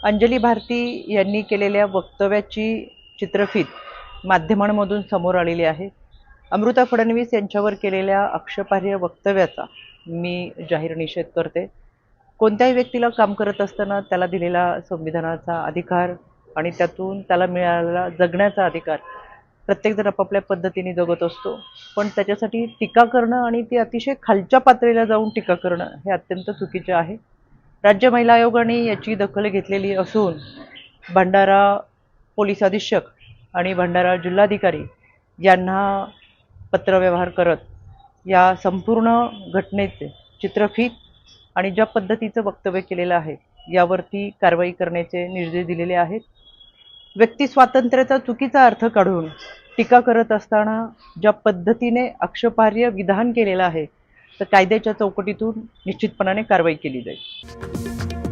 अंजली भारती यांनी केलेल्या वक्तव्याची चित्रफीत माध्यमांमधून समोर आलेली आहे। अमृता फडणवीस यांच्यावर केलेल्या आक्षेपार्ह वक्तव्याचा मी जाहीर निषेध करते। कोणत्याही व्यक्तीला काम करत असताना त्याला दिलेला संविधानाचा अधिकार आणि त्यातून त्याला मिळालेला जगण्याचा अधिकार प्रत्येकजण आपापल्या पद्धतीने जगत असतो, पण त्याच्यासाठी टीका करणं आणि ती अतिशय खालच्या पातळीला जाऊन टीका करणं हे अत्यंत चुकीचे आहे। राज्य महिला आयोगाने याची दखल घेतलेली असून भंडारा पोलीस अधीक्षक आणि भंडारा जिल्हाधिकारी यांना पत्रव्यवहार करत या संपूर्ण घटनेचे चित्रफीत आणि ज्या पद्धतीचं वक्तव्य केलेलं आहे यावरती कारवाई करण्याचे निर्देश दिलेले आहेत। व्यक्ती स्वातंत्र्याचा चुकीचा अर्थ काढून टीका करत असताना ज्या पद्धतीने आक्षेपार्ह विधान केलेलं आहे तर कायद्याच्या चौकटीतून निश्चितपणाने कारवाई केली जाईल।